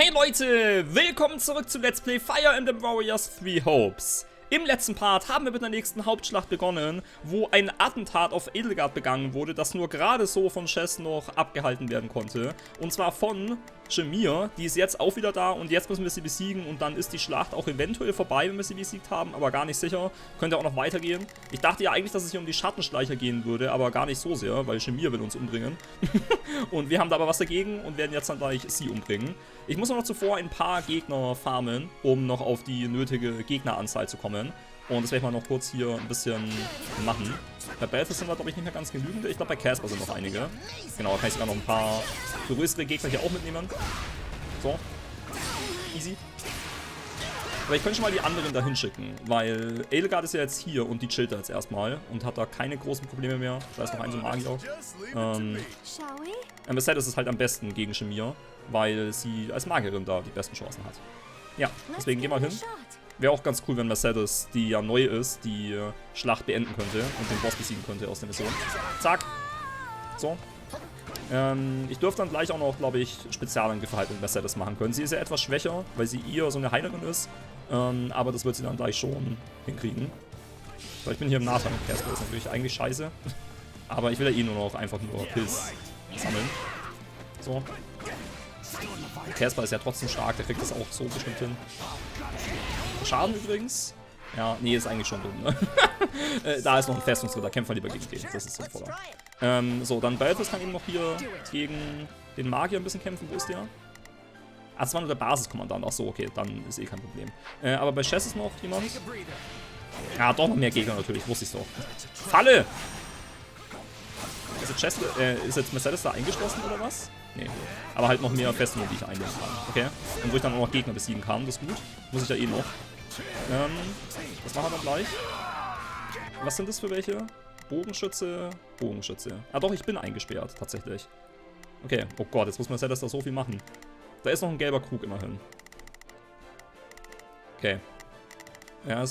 Hey Leute, willkommen zurück zu Let's Play Fire Emblem Warriors 3 Hopes. Im letzten Part haben wir mit der nächsten Hauptschlacht begonnen, wo ein Attentat auf Edelgard begangen wurde, das nur gerade so von Shez noch abgehalten werden konnte. Und zwar von Shamir, die ist jetzt auch wieder da und jetzt müssen wir sie besiegen und dann ist die Schlacht auch eventuell vorbei, wenn wir sie besiegt haben, aber gar nicht sicher. Könnte auch noch weitergehen. Ich dachte ja eigentlich, dass es hier um die Schattenschleicher gehen würde, aber gar nicht so sehr, weil Shamir will uns umbringen. Und wir haben da aber was dagegen und werden jetzt dann gleich sie umbringen. Ich muss noch zuvor ein paar Gegner farmen, um noch auf die nötige Gegneranzahl zu kommen. Und das werde ich mal noch kurz hier ein bisschen machen. Bei Belfast sind wir, glaube ich, nicht mehr ganz genügend. Ich glaube, bei Casper sind noch einige. Genau, da kann ich sogar noch ein paar größere Gegner hier auch mitnehmen. So. Easy. Aber ich könnte schon mal die anderen da hinschicken, weil Edelgard ist ja jetzt hier und die chillt da jetzt erstmal und hat da keine großen Probleme mehr. Da ist noch ein so Magier. Shez ist halt am besten gegen Shamir, weil sie als Magierin da die besten Chancen hat. Ja, deswegen gehen wir hin. Wäre auch ganz cool, wenn Shez, die ja neu ist, die Schlacht beenden könnte und den Boss besiegen könnte aus der Mission. Zack. So. Ich dürfte dann gleich auch noch, glaube ich, Spezialangriffe halt mit Shez machen können. Sie ist ja etwas schwächer, weil sie eher so eine Heilerin ist. Aber das wird sie dann gleich schon hinkriegen. So, ich bin hier im Nahkampf mit Casper, ist natürlich eigentlich scheiße. Aber ich will ja eh nur noch einfach nur Pilz sammeln. So. Casper ist ja trotzdem stark, der kriegt das auch so bestimmt hin. Schaden übrigens. Ja, nee, ist eigentlich schon dumm, ne? Da ist noch ein Festungsritter, kämpfen wir lieber gegen den. Das ist sinnvoller. So, dann Belfast kann eben noch hier gegen den Magier ein bisschen kämpfen. Wo ist der? Ah, das war nur der Basiskommandant. Ach so, okay, dann ist eh kein Problem. Aber bei Shez ist noch jemand. Ja, doch noch mehr Gegner natürlich, wusste ich doch. Falle! Ist jetzt Shez da eingeschlossen oder was? Nee. Aber halt noch mehr Festungen, die ich einnehmen kann. Okay. Und wo ich dann auch noch Gegner besiegen kann, das ist gut. Muss ich ja eh noch. Das machen wir dann gleich. Was sind das für welche? Bogenschütze, Bogenschütze. Ah doch, ich bin eingesperrt, tatsächlich. Okay, oh Gott, jetzt muss Shez da so viel machen. Da ist noch ein gelber Krug immerhin. Okay. Ja,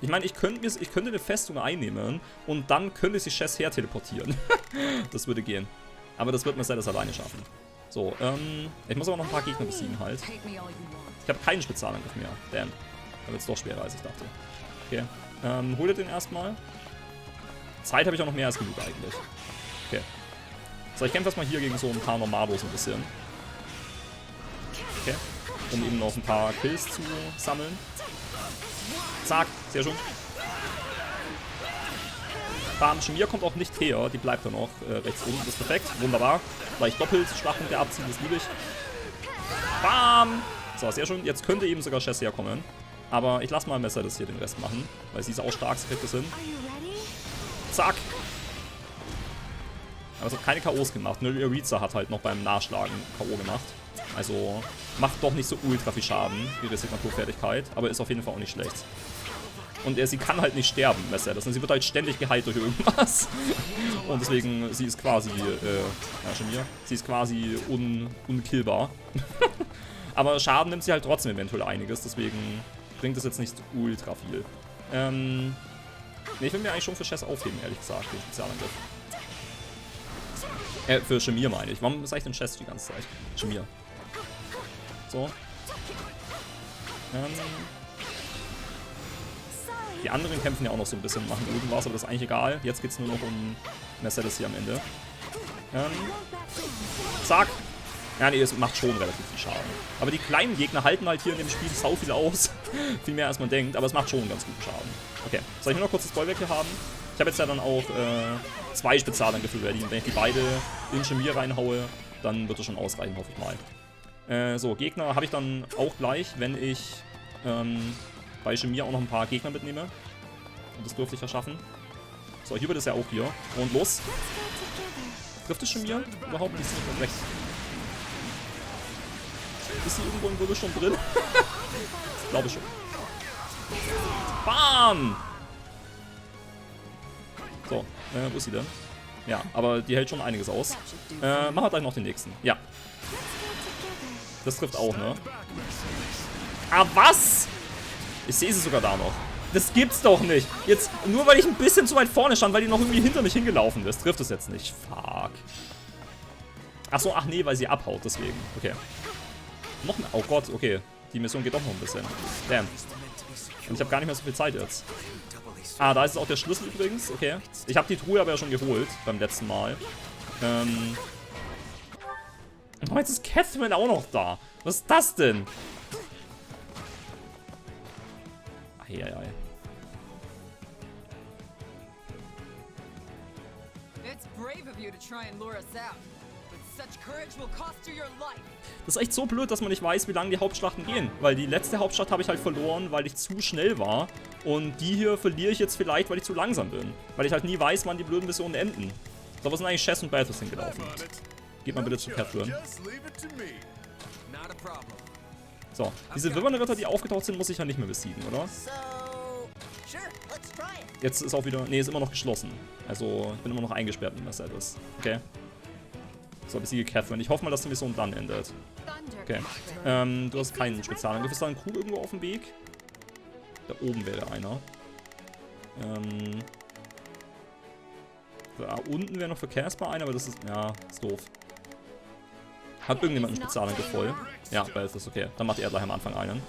ich meine, ich könnte eine Festung einnehmen und dann könnte sie Shez her teleportieren. Das würde gehen. Aber das wird Shez alleine schaffen. So, ich muss aber noch ein paar Gegner besiegen halt. Ich habe keinen Spezialangriff mehr. Damn. Da wird es doch schwerer, als ich dachte. Okay. Hol dir den erstmal. Zeit habe ich auch noch mehr als genug eigentlich. Okay. So, ich kämpfe erstmal hier gegen so ein paar Normalos ein bisschen. Okay. Um eben noch ein paar Kills zu sammeln. Zack, sehr schön. Bam, Shamir kommt auch nicht her, die bleibt da noch rechts oben, das ist perfekt, wunderbar. Gleich doppelt Schlachtpunkte abziehen, das liebe ich. Bam! So, sehr schön, jetzt könnte eben sogar Shez herkommen. Aber ich lasse mal Shez hier den Rest machen, weil sie ist auch stark, sie kriegt das hin. Zack! Aber es hat keine K.O.s gemacht, nur Ariza hat halt noch beim Nachschlagen K.O. gemacht. Also macht doch nicht so ultra viel Schaden, ihre Signaturfertigkeit, aber ist auf jeden Fall auch nicht schlecht. Und sie kann halt nicht sterben, Shez. Sie wird halt ständig geheilt durch irgendwas. Und deswegen, sie ist quasi, Shamir, sie ist quasi unkillbar. Aber Schaden nimmt sie halt trotzdem eventuell einiges, deswegen bringt es jetzt nicht ultra viel. Ne, ich will mir eigentlich schon für Shez aufheben, ehrlich gesagt, den Spezialangriff. Für Shamir meine ich. Warum sage ich denn Shez die ganze Zeit? Shamir. So. Die anderen kämpfen ja auch noch so ein bisschen, machen irgendwas, aber das ist eigentlich egal. Jetzt geht es nur noch um Shez hier am Ende. Zack. Ja, nee, es macht schon relativ viel Schaden. Aber die kleinen Gegner halten halt hier in dem Spiel sau viel aus. Viel mehr als man denkt, aber es macht schon ganz guten Schaden. Okay, soll ich nur noch kurz das Bollwerk hier haben? Ich habe jetzt ja dann auch 2 Spezialangriffe ready. Und wenn ich die beide in Shamir reinhaue, dann wird das schon ausreichen, hoffe ich mal. So, Gegner habe ich dann auch gleich, wenn ich bei Shamir auch noch ein paar Gegner mitnehme. Und das dürfte ich ja schaffen. So, hier wird es ja auch hier. Und los. Trifft es Shamir? Überhaupt nicht, nicht rechts. Ist sie irgendwo im Wirbelsturm drin? Ich glaube schon. Bam! So, wo ist sie denn? Ja, aber die hält schon einiges aus. Machen wir gleich noch den nächsten. Ja. Das trifft auch, ne? Ah, was? Ich sehe sie sogar da noch. Das gibt's doch nicht. Jetzt, nur weil ich ein bisschen zu weit vorne stand, weil die noch irgendwie hinter mich hingelaufen ist, trifft es jetzt nicht. Fuck. Achso, ach nee, weil sie abhaut, deswegen. Okay. Noch mehr. Oh Gott, okay. Die Mission geht doch noch ein bisschen. Damn. Und ich habe gar nicht mehr so viel Zeit jetzt. Ah, da ist auch der Schlüssel übrigens. Okay. Ich habe die Truhe aber ja schon geholt beim letzten Mal. Oh, jetzt ist Catherine auch noch da. Was ist das denn? Eieiei. Das ist echt so blöd, dass man nicht weiß, wie lange die Hauptschlachten gehen. Weil die letzte Hauptschlacht habe ich halt verloren, weil ich zu schnell war. Und die hier verliere ich jetzt vielleicht, weil ich zu langsam bin. Weil ich halt nie weiß, wann die blöden Missionen enden. So, was sind eigentlich Shez und Balthus hingelaufen? Geht mal bitte zu Catherine. So, diese Wirbelritter, die aufgetaucht sind, muss ich ja nicht mehr besiegen, oder? Jetzt ist auch wieder... Ne, ist immer noch geschlossen. Also, ich bin immer noch eingesperrt in Mercedes. Okay. So, besiege Catherine. Ich hoffe mal, dass die Mission dann endet. Okay. Du hast keinen Spezialangriff. Ist da ein Krug irgendwo auf dem Weg? Da oben wäre einer. Da unten wäre noch für Casper einer, aber das ist... Ja, ist doof. Hat irgendjemand einen Spezialangriff voll? Ja, Balthus, okay. Dann macht er gleich am Anfang einen.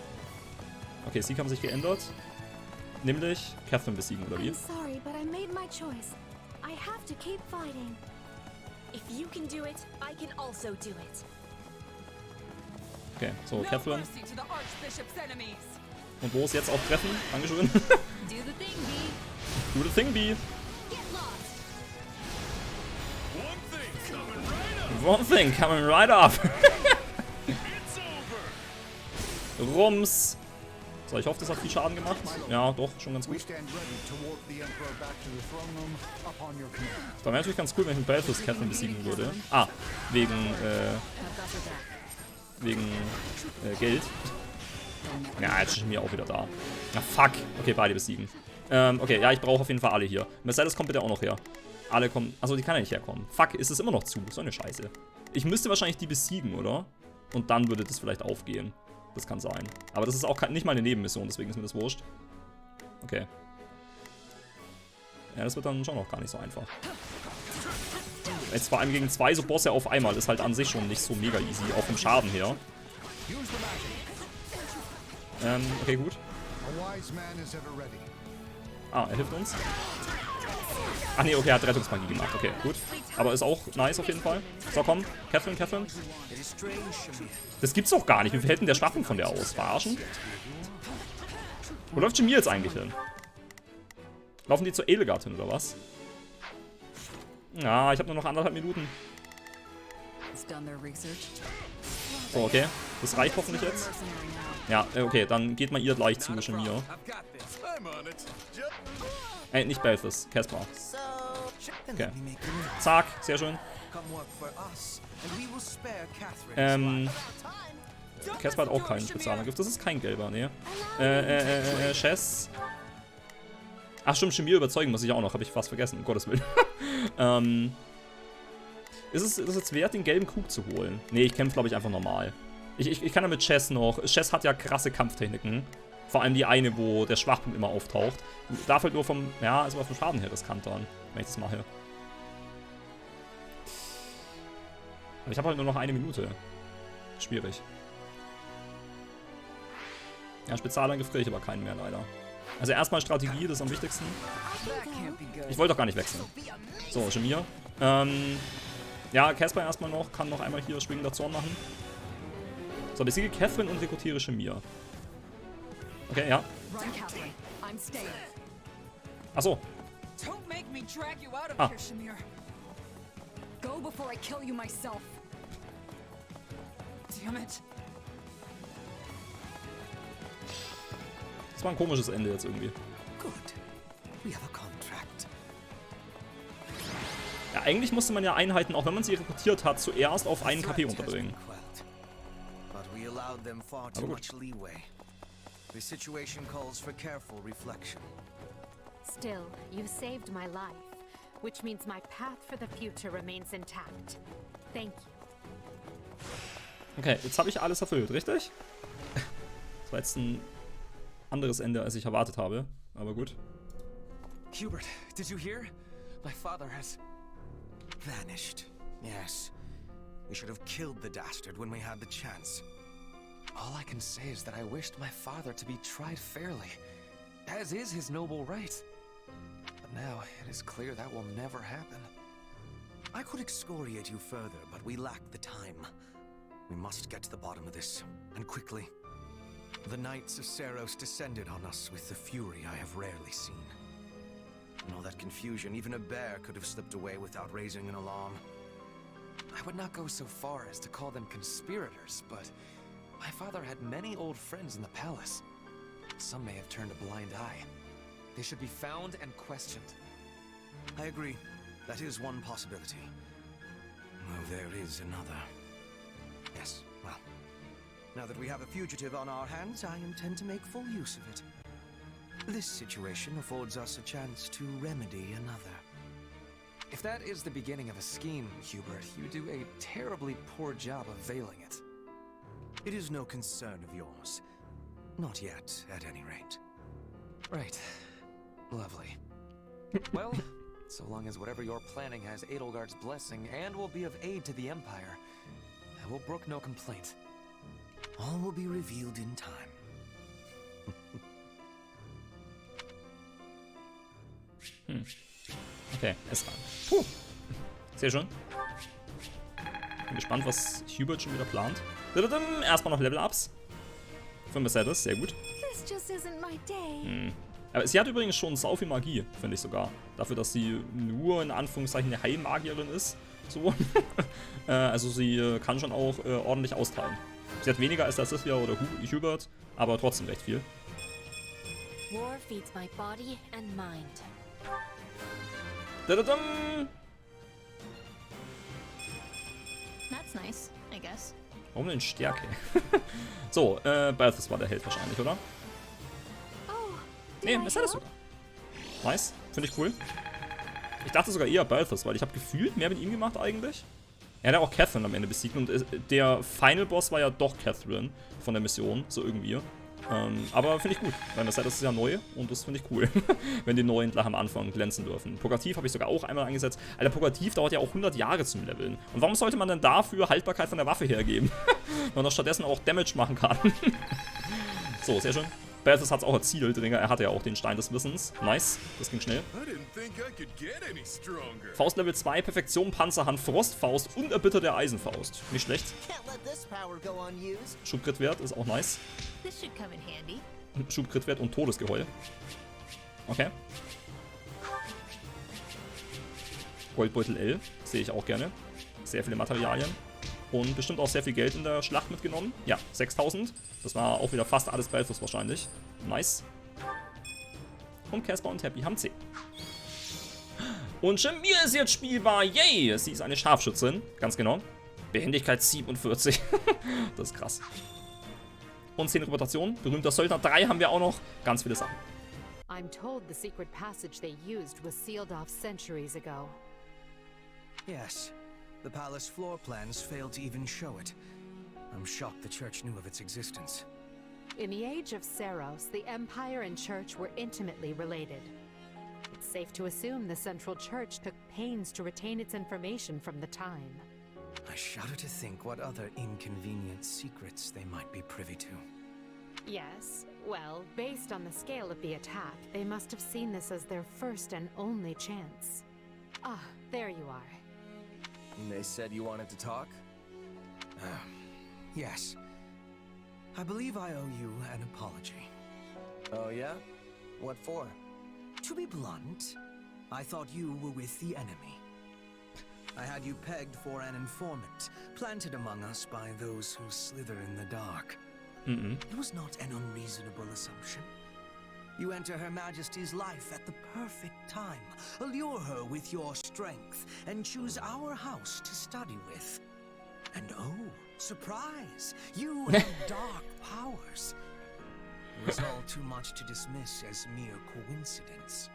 Okay, Sieg haben sich geändert. Nämlich Catherine besiegen, oder wie? Okay, so, Catherine. Und wo ist jetzt auch treffen? Dankeschön. Do the thing, Bee. One thing coming right up. Rums. So, ich hoffe, das hat viel Schaden gemacht. Ja, doch, schon ganz gut. Das wäre natürlich ganz cool, wenn ich mit Balthus Catherine besiegen würde. Ah, wegen Geld. Ja, jetzt ist Shamir auch wieder da. Na, fuck. Okay, beide besiegen. Okay, ja, ich brauche auf jeden Fall alle hier. Mercedes kommt bitte auch noch her. Alle kommen... Achso, die kann ja nicht herkommen. Fuck, ist es immer noch zu. So eine Scheiße. Ich müsste wahrscheinlich die besiegen, oder? Und dann würde das vielleicht aufgehen. Das kann sein. Aber das ist auch nicht mal eine Nebenmission, deswegen ist mir das wurscht. Okay. Ja, das wird dann schon noch gar nicht so einfach. Jetzt vor allem gegen 2 so Bosse auf einmal ist halt an sich schon nicht so mega easy, auch vom Schaden her. Okay, gut. Ah, er hilft uns. Ach nee, okay, er hat Rettungsmagie gemacht. Okay, gut. Aber ist auch nice auf jeden Fall. So, komm. Catherine. Das gibt's doch gar nicht. Wie viel hält denn der Schwachen von der aus? Verarschen? Wo läuft Shamir jetzt eigentlich hin? Laufen die zur Edelgard hin, oder was? Ja, ich habe nur noch 1,5 Minuten. So, okay. Das reicht hoffentlich jetzt. Ja, okay, dann geht mal ihr gleich zu Shamir. Nicht Balthus, Casper. Okay. Zack, sehr schön. Casper hat auch keinen Spezialangriff. Das ist kein gelber, ne? Shez. Ach stimmt, Shamir überzeugen muss ich auch noch. Habe ich fast vergessen, um Gottes Willen. Ist es jetzt wert, den gelben Krug zu holen? Ne, ich kämpfe, glaube ich, einfach normal. Ich kann ja mit Shez noch. Shez hat ja krasse Kampftechniken. Vor allem die eine, wo der Schwachpunkt immer auftaucht. Darf halt nur vom, ja, ist aber vom Schaden her riskant dann, wenn ich das mache. Aber ich habe halt nur noch 1 Minute. Schwierig. Ja, Spezialangriff kriege ich aber keinen mehr, leider. Also erstmal Strategie, das ist am wichtigsten. Ich wollte doch gar nicht wechseln. So, Shamir. Ja, Casper erstmal noch, kann noch einmal hier schwingender Zorn machen. So, besiege Catherine und rekrutiere Shamir. Okay, ja. Achso. Ah. Das war ein komisches Ende jetzt irgendwie. Ja, eigentlich musste man ja Einheiten, auch wenn man sie rekrutiert hat, zuerst auf 1 KP unterbringen. Aber gut. The situation calls for careful reflection. Still, you saved my life, which means my path for the future remains intact. Thank you. Okay, jetzt habe ich alles erfüllt, richtig? Das war jetzt ein anderes Ende, als ich erwartet habe, aber gut. Hubert, did you hear? My father has vanished. Yes. We should have killed the dastard when we had the chance. All I can say is that I wished my father to be tried fairly, as is his noble right. But now it is clear that will never happen. I could excoriate you further, but we lack the time. We must get to the bottom of this, and quickly. The Knights of Seros descended on us with the fury I have rarely seen. In all that confusion, even a bear could have slipped away without raising an alarm. I would not go so far as to call them conspirators, but my father had many old friends in the palace. Some may have turned a blind eye. They should be found and questioned. I agree. That is one possibility. Though there is another. Yes, well, now that we have a fugitive on our hands, I intend to make full use of it. This situation affords us a chance to remedy another. If that is the beginning of a scheme, Hubert, you do a terribly poor job of veiling it. It is no concern of yours. Not yet, at any rate. Right. Lovely. Well, so long as whatever you're planning has Edelgard's blessing and will be of aid to the Empire, I will brook no complaint. All will be revealed in time. Okay, es rein. Puh. Sehr schön. Bin gespannt, was Hubert schon wieder plant. Erstmal noch Level-Ups. Für Mercedes, sehr gut. Aber sie hat übrigens schon sau viel Magie, finde ich sogar. Dafür, dass sie nur in Anführungszeichen eine Heilmagierin ist. So. Also sie kann schon auch ordentlich austeilen. Sie hat weniger als der Sith oder Hubert, aber trotzdem recht viel. War feeds my body and mind. That's nice, I guess. Warum denn Stärke? So, Balthus war der Held wahrscheinlich, oder? Nee, ist er das sogar. Nice, finde ich cool. Ich dachte sogar eher Balthus, weil ich habe gefühlt mehr mit ihm gemacht eigentlich. Er hat ja auch Catherine am Ende besiegt und der Final Boss war ja doch Catherine von der Mission, so irgendwie. Aber finde ich gut, weil das ist ja neu und das finde ich cool, wenn die Neuen gleich am Anfang glänzen dürfen. Purgativ habe ich sogar auch einmal eingesetzt. Alter, Purgativ dauert ja auch 100 Jahre zum Leveln. Und warum sollte man denn dafür Haltbarkeit von der Waffe hergeben? Wenn man doch stattdessen auch Damage machen kann. So, sehr schön. Balthus hat es auch erzielt, er hatte ja auch den Stein des Wissens. Nice, das ging schnell. Faust Level 2, Perfektion, Panzerhand, Frostfaust und erbitterte Eisenfaust. Nicht schlecht. Schubkritwert ist auch nice. Schubkritwert und Todesgeheul. Okay. Goldbeutel L, sehe ich auch gerne. Sehr viele Materialien. Und bestimmt auch sehr viel Geld in der Schlacht mitgenommen. Ja, 6000. Das war auch wieder fast alles Balthus wahrscheinlich. Nice. Und Casper und Happy haben 10. Und Shamir ist jetzt spielbar. Yay! Sie ist eine Scharfschützin. Ganz genau. Behendigkeit 47. Das ist krass. Und 10 Reputationen. Berühmter Söldner 3 haben wir auch noch. Ganz viele Sachen. I'm told the secret passage they used was sealed off centuries ago. Yes. The palace floor plans failed to even show it. I'm shocked the church knew of its existence. In the age of Seros, the Empire and Church were intimately related. It's safe to assume the Central Church took pains to retain its information from the time. I shudder to think what other inconvenient secrets they might be privy to. Yes, well, based on the scale of the attack, they must have seen this as their first and only chance. Ah, there you are. They said you wanted to talk? Yes. I believe I owe you an apology. Oh yeah? What for? To be blunt, I thought you were with the enemy. I had you pegged for an informant, planted among us by those who slither in the dark. It was not an unreasonable assumption. You enter Her Majesty's life at the perfect time, allure her with your strength, and choose our house to study with. And oh, surprise! You have dark powers. It was all too much to dismiss as mere coincidence.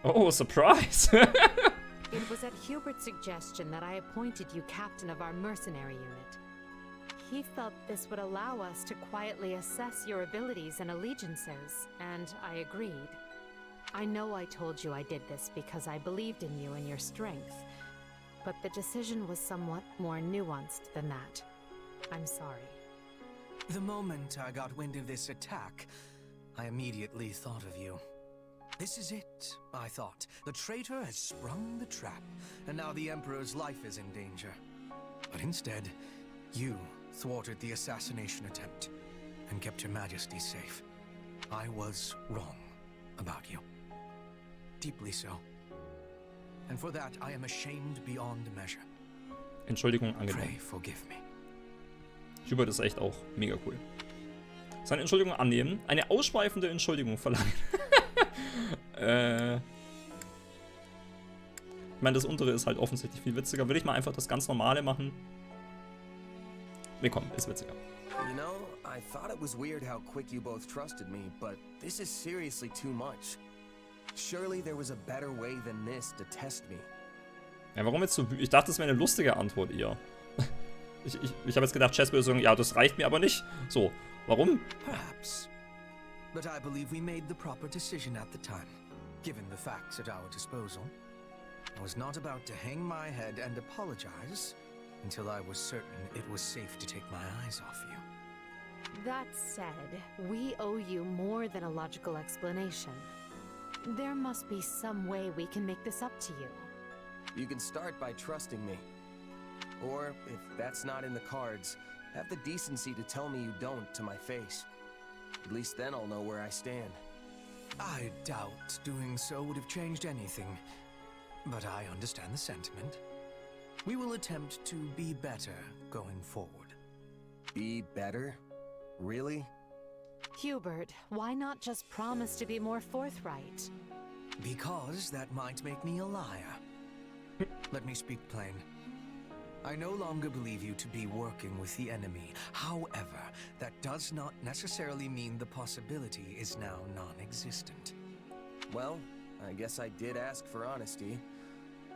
Oh, surprise! It was at Hubert's suggestion that I appointed you captain of our mercenary unit. He felt this would allow us to quietly assess your abilities and allegiances, and I agreed. I know I told you I did this because I believed in you and your strength, but the decision was somewhat more nuanced than that. I'm sorry. The moment I got wind of this attack, I immediately thought of you. This is it, I thought. The traitor has sprung the trap, and now the Emperor's life is in danger. But instead, you thwarted the assassination attempt and kept Your Majesty safe. I was wrong about you. Deeply so. And for that, I am ashamed beyond measure. Entschuldigung Pray angenommen. forgive me. Hubert ist echt auch mega cool. Seine Entschuldigung annehmen. Eine ausschweifende Entschuldigung verlangen. Ich meine, das untere ist halt offensichtlich viel witziger. Will ich mal einfach das ganz normale machen? Nee, komm, ist witziger. You know, I thought it was weird how quick you both trusted me, but this is seriously too much. Surely there was a better way than this to test me. Ja, warum jetzt so? Ich dachte, das wäre eine lustige Antwort eher. Ich habe jetzt gedacht, Shez würde sagen, ja, das reicht mir aber nicht. So, warum? Perhaps. But I believe we made the proper decision at the time, given the facts at our disposal. I was not about to hang my head and apologize until I was certain it was safe to take my eyes off you. That said, we owe you more than a logical explanation. There must be some way we can make this up to you. You can start by trusting me. Or, if that's not in the cards, have the decency to tell me you don't to my face. At least then I'll know where I stand. I doubt doing so would have changed anything, but I understand the sentiment. We will attempt to be better going forward. Be better? Really? Hubert, why not just promise to be more forthright? Because that might make me a liar. Let me speak plain. I no longer believe you to be working with the enemy. However, that does not necessarily mean the possibility is now non-existent. Well, I guess I did ask for honesty.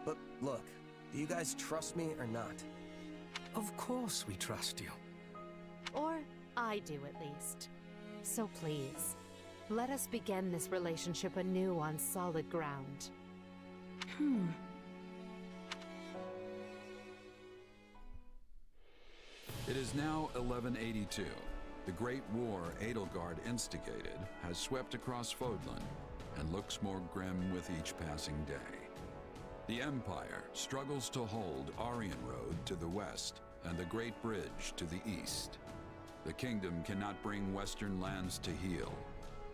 But look, do you guys trust me or not? Of course we trust you. Or I do at least. So please, let us begin this relationship anew on solid ground. It is now 1182. The great war Edelgard instigated has swept across Fodland and looks more grim with each passing day. The Empire struggles to hold Aryan Road to the west and the Great Bridge to the east. The kingdom cannot bring western lands to heal.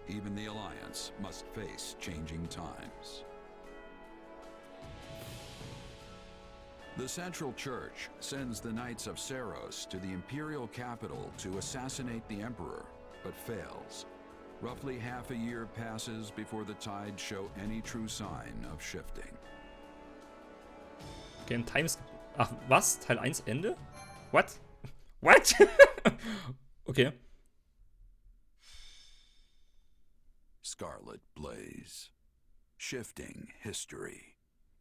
Even the Alliance must face changing times. The Central Church sends the Knights of Seros to the imperial capital to assassinate the Emperor, but fails. Roughly half a year passes before the tides show any true sign of shifting. Game Times. Ach, was? Teil 1 Ende? What? What? Okay. Scarlet Blaze. Shifting history.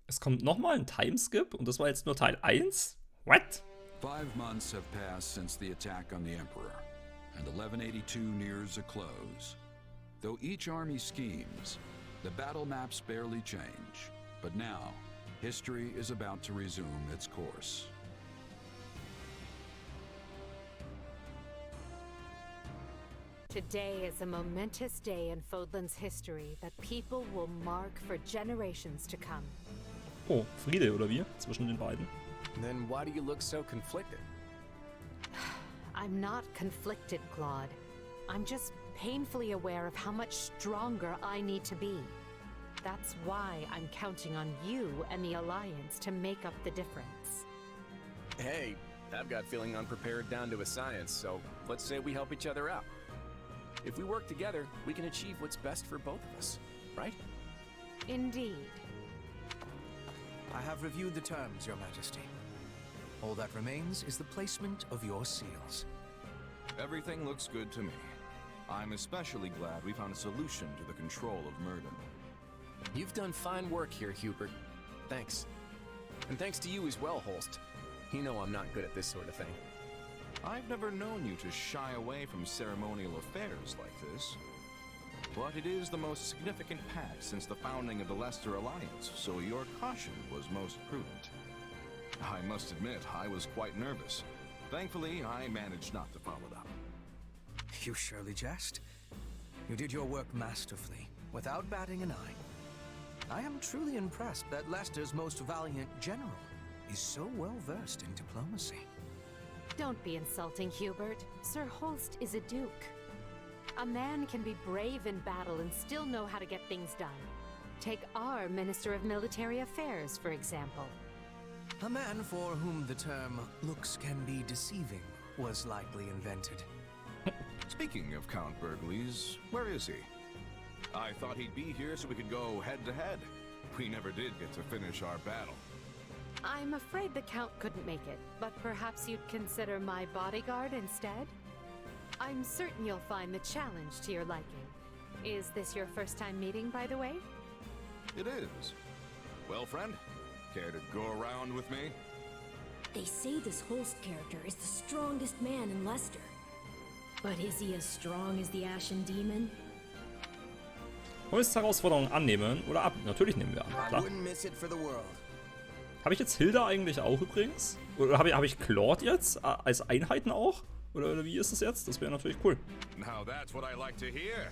Es kommt nochmal ein Timeskip und das war jetzt nur Teil 1? What? 5 months have passed since the attack on the Emperor, and 1182 nears a close. Though each army schemes, the battle maps barely change. But now, history is about to resume its course. Today is a momentous day in Fodland's history that people will mark for generations to come. Oh, Friede oder wie? Zwischen den beiden. Then why do you look so conflicted? I'm not conflicted, Claude. I'm just painfully aware of how much stronger I need to be. That's why I'm counting on you and the Alliance to make up the difference. Hey, I've got feeling unprepared down to a science, so let's say we help each other out. If we work together, we can achieve what's best for both of us, right? Indeed. I have reviewed the terms, Your Majesty. All that remains is the placement of your seals. Everything looks good to me. I'm especially glad we found a solution to the control of Murden. You've done fine work here, Hubert. Thanks. And thanks to you as well, Holst. You know I'm not good at this sort of thing. I've never known you to shy away from ceremonial affairs like this. But it is the most significant pact since the founding of the Leicester Alliance, so your caution was most prudent. I must admit, I was quite nervous. Thankfully, I managed not to follow it up. You surely jest. You did your work masterfully, without batting an eye. I am truly impressed that Leicester's most valiant general is so well versed in diplomacy. Don't be insulting, Hubert. Sir Holst is a duke. A man can be brave in battle and still know how to get things done. Take our Minister of Military Affairs, for example. A man for whom the term looks can be deceiving was likely invented. Speaking of Count Burgleys, where is he? I thought he'd be here so we could go head-to-head. We never did get to finish our battle. I'm afraid the Count couldn't make it, but perhaps you'd consider my bodyguard instead? I'm certain you'll find the challenge to your liking. Is this your first time meeting, by the way? It is. Well, friend, care to go around with me? They say this Holst character is the strongest man in Leicester. But is he as strong as the Ashen Demon? Herausforderung annehmen oder ab? Natürlich nehmen wir an, klar. Habe ich jetzt Hilda eigentlich auch übrigens? Oder habe ich Claude jetzt als Einheiten auch? Oder wie ist das jetzt? Das wäre natürlich cool. Now that's what I like to hear.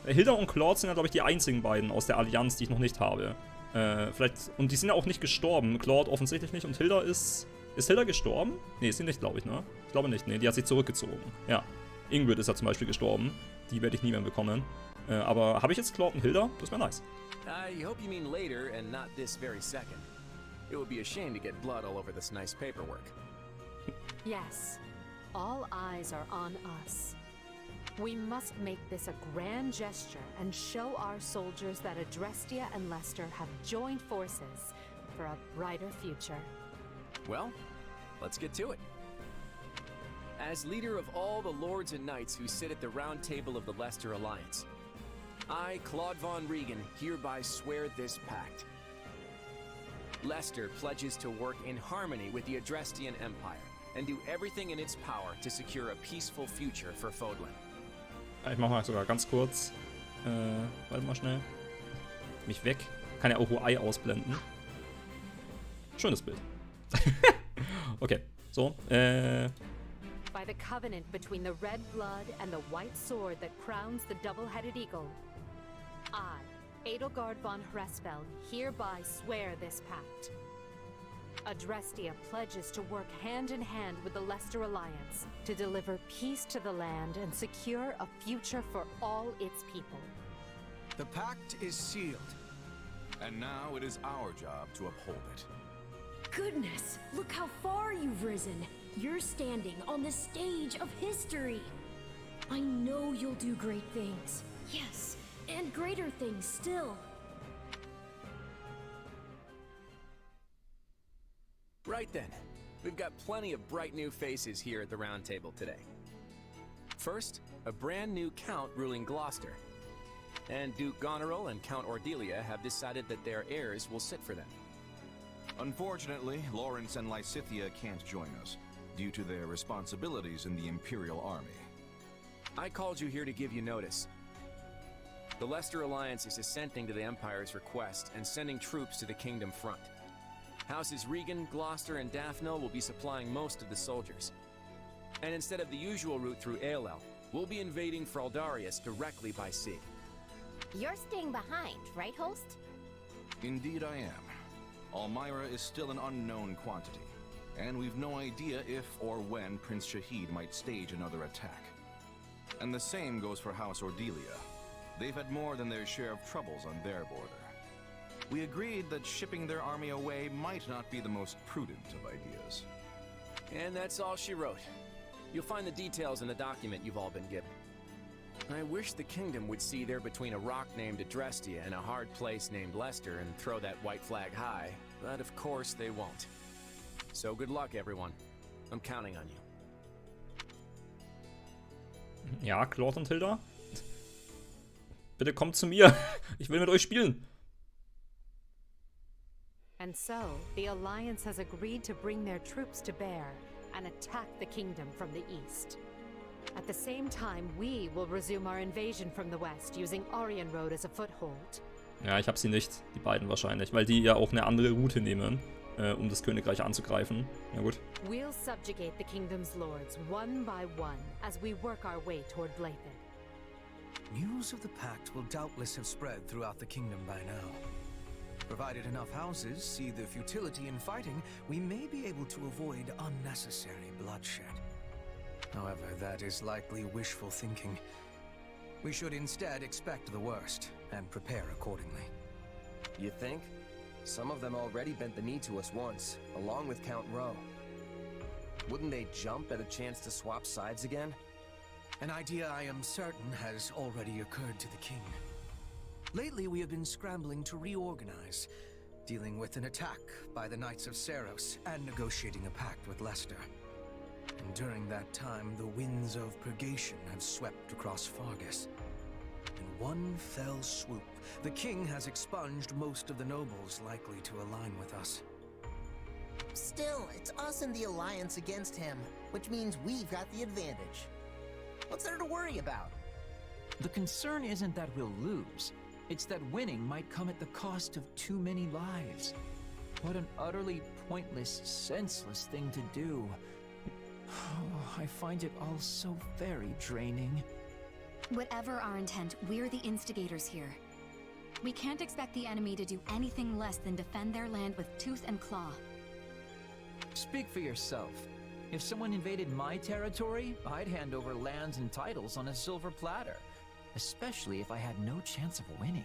Hilda und Claude sind ja, glaube ich, die einzigen beiden aus der Allianz, die ich noch nicht habe. Vielleicht. Und die sind ja auch nicht gestorben. Claude offensichtlich nicht. Und Hilda ist. Ist Hilda gestorben? Ne, ist sie nicht, glaube ich, ne? Ich glaube nicht. Ne, die hat sich zurückgezogen. Ja. Ingrid ist ja zum Beispiel gestorben. Die werde ich nie mehr bekommen. Aber habe ich jetzt Claude und Hilda? Das wäre nice. I hope you mean later and not this very second. It would be a shame to get blood all over this nice paperwork. Yes. All eyes are on us. We must make this a grand gesture and show our soldiers that Adrestia and Leicester have joined forces for a brighter future. Well, let's get to it. As leader of all the lords and knights who sit at the round table of the Leicester Alliance, I, Claude von Regan, hereby swear this pact. Leicester pledges to work in harmony with the Adrestian Empire and do everything in its power to secure a peaceful future for Fodlan. Ich mache mal sogar ganz kurz. Warte mal schnell. Mich weg. Kann ja auch UI ausblenden. Schönes Bild. Okay, so. By the covenant between the red blood and the white sword that crowns the double-headed eagle, I, Edelgard von Hresfeld, hereby swear this pact. Adrestia pledges to work hand in hand with the Leicester Alliance to deliver peace to the land and secure a future for all its people. The pact is sealed. And now it is our job to uphold it. Goodness, look how far you've risen. You're standing on the stage of history. I know you'll do great things. Yes, and greater things still. Right then, we've got plenty of bright new faces here at the round table today. First, a brand new count ruling Gloucester. And Duke Goneril and Count Ordelia have decided that their heirs will sit for them. Unfortunately, Lawrence and Lysithea can't join us, due to their responsibilities in the Imperial Army. I called you here to give you notice. The Leicester Alliance is assenting to the Empire's request and sending troops to the Kingdom front. Houses Regan, Gloucester, and Daphne will be supplying most of the soldiers. And instead of the usual route through Aelel, we'll be invading Fraldarius directly by sea. You're staying behind, right, Holst? Indeed I am. Almyra is still an unknown quantity, and we've no idea if or when Prince Shahid might stage another attack. And the same goes for House Ordelia. They've had more than their share of troubles on their border. We agreed that shipping their army away might not be the most prudent of ideas. And that's all she wrote. You'll find the details in the document you've all been given. I wish the kingdom would see they're between a rock named Adrestia and a hard place named Leicester and throw that white flag high, but of course they won't. So good luck, everyone. I'm counting on you. Ja, Claude und Hilda. Bitte kommt zu mir. Ich will mit euch spielen. And so, the Alliance has agreed to bring their troops to bear and attack the kingdom from the east. At the same time, we will resume our invasion from the west, using Aryan Road as a foothold. Ja, ich habe sie nicht, die beiden wahrscheinlich, weil die ja auch eine andere Route nehmen. um das Königreich anzugreifen. Na gut. We'll subjugate the kingdom's lords one by one as we work our way toward Blathen. News of the pact will doubtless have spread throughout the kingdom by now. Provided enough houses see the futility in fighting, we may be able to avoid unnecessary bloodshed. However, that is likely wishful thinking. We should instead expect the worst and prepare accordingly. You think? Some of them already bent the knee to us once, along with Count Rowe. Wouldn't they jump at a chance to swap sides again? An idea I am certain has already occurred to the king. Lately, we have been scrambling to reorganize, dealing with an attack by the Knights of Seros and negotiating a pact with Leicester. And during that time, the winds of purgation have swept across Fargus. In one fell swoop, the king has expunged most of the nobles likely to align with us. Still, it's us in the alliance against him, which means we've got the advantage. What's there to worry about? The concern isn't that we'll lose. It's that winning might come at the cost of too many lives. What an utterly pointless, senseless thing to do. Oh, I find it all so very draining. Whatever our intent, we're the instigators here. We can't expect the enemy to do anything less than defend their land with tooth and claw. Speak for yourself. If someone invaded my territory, I'd hand over lands and titles on a silver platter. Especially if I had no chance of winning.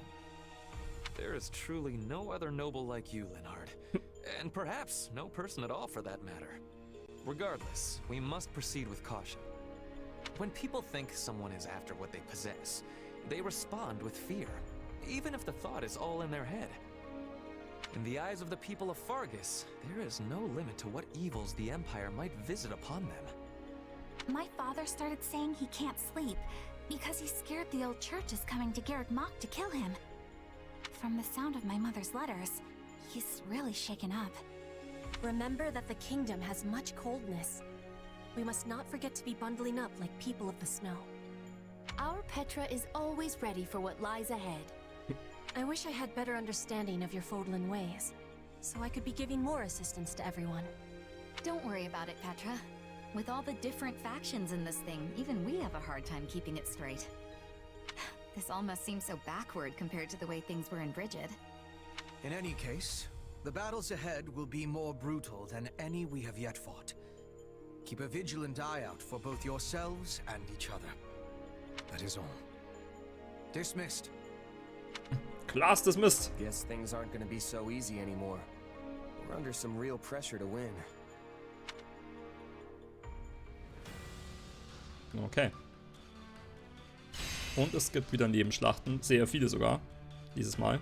There is truly no other noble like you, Leonard. And perhaps no person at all for that matter. Regardless, we must proceed with caution. When people think someone is after what they possess, they respond with fear, even if the thought is all in their head. In the eyes of the people of Fargus, there is no limit to what evils the Empire might visit upon them. My father started saying he can't sleep because he's scared the old church is coming to Garrick Mach to kill him. From the sound of my mother's letters, he's really shaken up. Remember that the kingdom has much coldness. We must not forget to be bundling up like people of the snow. Our Petra is always ready for what lies ahead. I wish I had better understanding of your Fodlan ways, so I could be giving more assistance to everyone. Don't worry about it, Petra. With all the different factions in this thing, even we have a hard time keeping it straight. This almost seems so backward compared to the way things were in Brigid. In any case, the battles ahead will be more brutal than any we have yet fought. Keep a vigilant eye out for both yourselves and each other. That is all. Dismissed. Class dismissed. Guess things aren't gonna be so easy anymore. We're under some real pressure to win. Okay. Und es gibt wieder Nebenschlachten. Sehr viele sogar. Dieses Mal.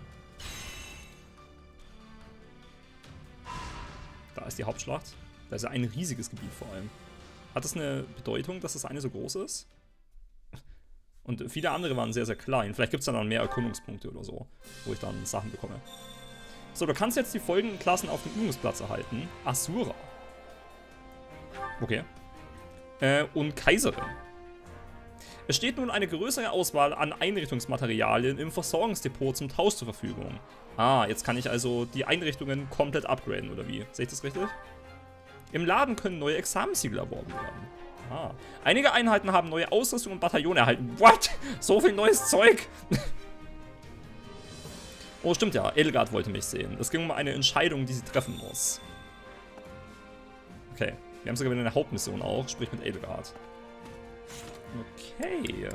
Da ist die Hauptschlacht. Da ist ja ein riesiges Gebiet vor allem. Hat das eine Bedeutung, dass das eine so groß ist? Und viele andere waren sehr, sehr klein. Vielleicht gibt es dann mehr Erkundungspunkte oder so, wo ich dann Sachen bekomme. So, du kannst jetzt die folgenden Klassen auf dem Übungsplatz erhalten. Asura. Okay. Und Kaiserin. Es steht nun eine größere Auswahl an Einrichtungsmaterialien im Versorgungsdepot zum Tausch zur Verfügung. Ah, jetzt kann ich also die Einrichtungen komplett upgraden, oder wie? Sehe ich das richtig? Im Laden können neue Examenssiegel erworben werden. Ah. Einige Einheiten haben neue Ausrüstung und Bataillone erhalten. What? So viel neues Zeug? Oh, stimmt ja. Edelgard wollte mich sehen. Es ging um eine Entscheidung, die sie treffen muss. Okay. Wir haben sogar wieder eine Hauptmission auch. Sprich mit Edelgard. Okay.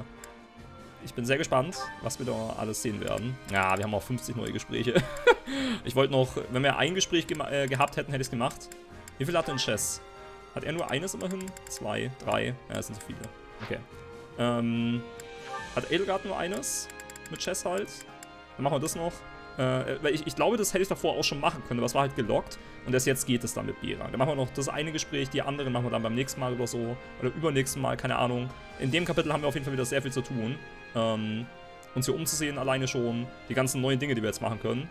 Ich bin sehr gespannt, was wir da alles sehen werden. Ja, wir haben auch 50 neue Gespräche. Ich wollte noch, wenn wir ein Gespräch gehabt hätten, hätte ich es gemacht. Wie viel hat denn Shez? Hat er nur eines immerhin? 2, 3. Ja, das sind so viele. Okay. Hat Edelgard nur eines? Mit Shez halt. Dann machen wir das noch. Weil ich glaube, das hätte ich davor auch schon machen können, aber es war halt gelockt. Und erst jetzt geht es dann mit Bera. Dann machen wir noch das eine Gespräch, die anderen machen wir dann beim nächsten Mal oder so. Oder übernächsten Mal, keine Ahnung. In dem Kapitel haben wir auf jeden Fall wieder sehr viel zu tun. Uns hier umzusehen alleine schon. Die ganzen neuen Dinge, die wir jetzt machen können.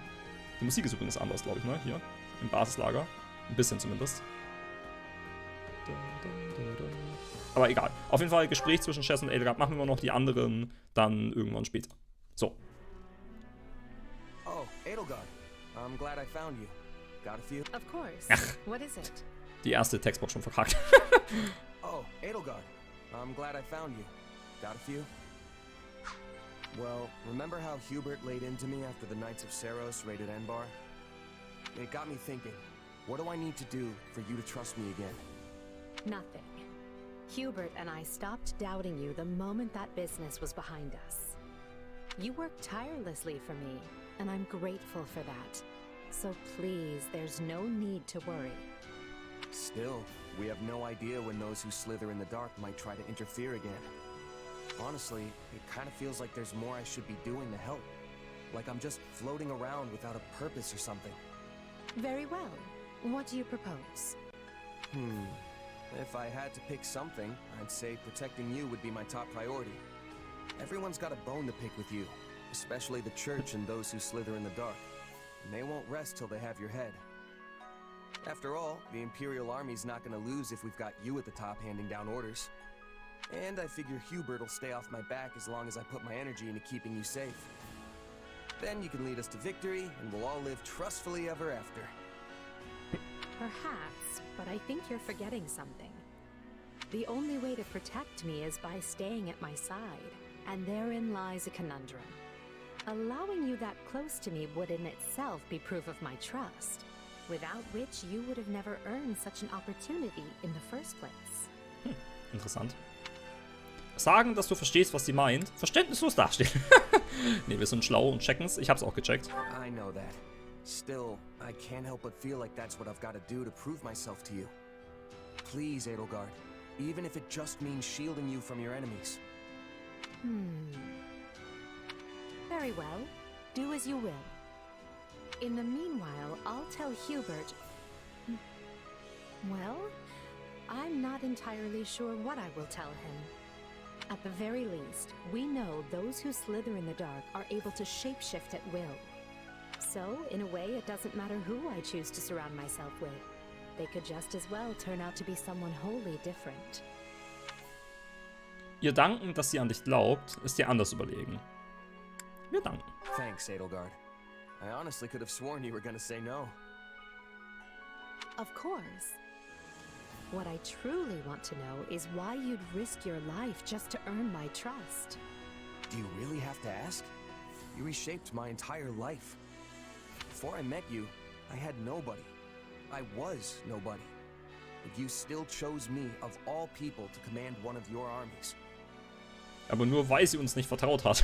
Die Musik ist übrigens anders, glaube ich, ne? Hier. Im Basislager. Ein bisschen zumindest. Aber egal. Auf jeden Fall Gespräch zwischen Shez und Edelgard. Machen wir noch die anderen dann irgendwann später. So. Oh, Edelgard. I'm glad I found you. Got a few? Of course. Ach. What is it? Die erste Textbox schon verkackt. Oh, Edelgard. I'm glad I found you. Got a few? Well, remember how Hubert laid into me after the Knights of Saros raided Enbar? It got me thinking, what do I need to do for you to trust me again? Nothing. Hubert and I stopped doubting you the moment that business was behind us. You worked tirelessly for me, and I'm grateful for that. So please, there's no need to worry. Still, we have no idea when those who slither in the dark might try to interfere again. Honestly, it kind of feels like there's more I should be doing to help. Like I'm just floating around without a purpose or something. Very well. What do you propose? If I had to pick something, I'd say protecting you would be my top priority. Everyone's got a bone to pick with you, especially the church and those who slither in the dark. And they won't rest till they have your head. After all, the Imperial Army's not gonna lose if we've got you at the top handing down orders. And I figure Hubert will stay off my back as long as I put my energy into keeping you safe. Then you can lead us to victory, and we'll all live trustfully ever after. Perhaps, but I think you're forgetting something. The only way to protect me is by staying at my side, and therein lies a conundrum. Allowing you that close to me would in itself be proof of my trust, without which you would have never earned such an opportunity in the first place. Interessant. Sagen, dass du verstehst, was sie meint. Verständnislos dastehen. Nee, wir sind schlau und checken's. Ich hab's auch gecheckt. I know that. Still, I can't help but feel like that's what I've got to do to prove myself to you. Please, Edelgard, even if it just means shielding you from your enemies. Very well. Do as you will. In the meanwhile, I'll tell Hubert... Well, I'm not entirely sure what I will tell him. At the very least, we know those who slither in the dark are able to shapeshift at will. So, in a way, it doesn't matter who I choose to surround myself with. They could just as well turn out to be someone wholly different. Ihr danken, dass sie an dich glaubt, ist dir anders überlegen. Wir danken. Thanks, Edelgard. I honestly could have sworn you were gonna say no. Of course. What I truly want to know is why you'd risk your life just to earn my trust. Do you really have to ask? You reshaped my entire life. Before I met you, I had nobody. I was nobody. But you still chose me, of all people, to command one of your armies. Aber nur, weil sie uns nicht vertraut hat.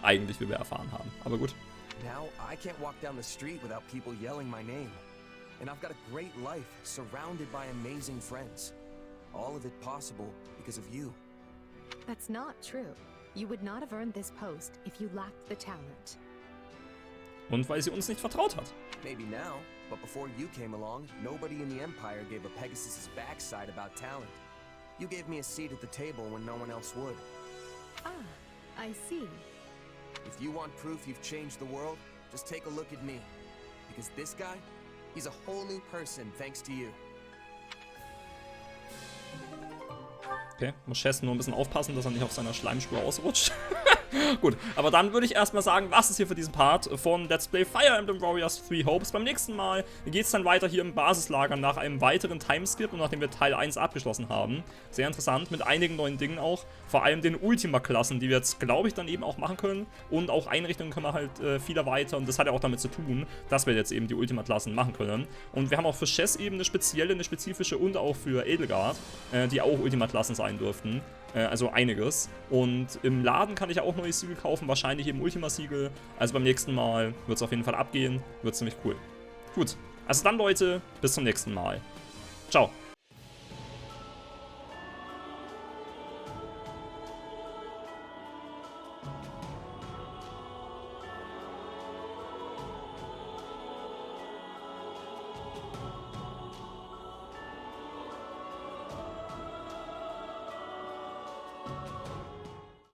Eigentlich, wie wir erfahren haben. Aber gut. Now, I can't walk down the street without people yelling my name. And I've got a great life, surrounded by amazing friends. All of it possible because of you. That's not true. You would not have earned this post if you lacked the talent. Und weil sie uns nicht vertraut hat. Maybe now, but before you came along, nobody in the Empire gave a Pegasus's backside about talent. You gave me a seat at the table when no one else would. Ah, I see. If you want proof you've changed the world, just take a look at me. Because this guy, he's a whole new person thanks to you. Okay, muss Shez nur ein bisschen aufpassen, dass er nicht auf seiner Schleimspur ausrutscht. Gut, aber dann würde ich erstmal sagen, was ist hier für diesen Part von Let's Play Fire Emblem Warriors 3 Hopes. Beim nächsten Mal geht es dann weiter hier im Basislager nach einem weiteren Timeskip und nachdem wir Teil 1 abgeschlossen haben. Sehr interessant, mit einigen neuen Dingen auch. Vor allem den Ultima-Klassen, die wir jetzt, glaube ich, dann eben auch machen können. Und auch Einrichtungen können wir halt viel erweitern. Und das hat ja auch damit zu tun, dass wir jetzt eben die Ultima-Klassen machen können. Und wir haben auch für Shez eben eine spezielle, eine spezifische und auch für Edelgard, die auch Ultima-Klassen sein dürften. Also einiges. Und im Laden kann ich ja auch neue Siegel kaufen, wahrscheinlich eben Ultima-Siegel. Also beim nächsten Mal wird es auf jeden Fall abgehen. Wird ziemlich cool. Gut, also dann Leute, bis zum nächsten Mal. Ciao.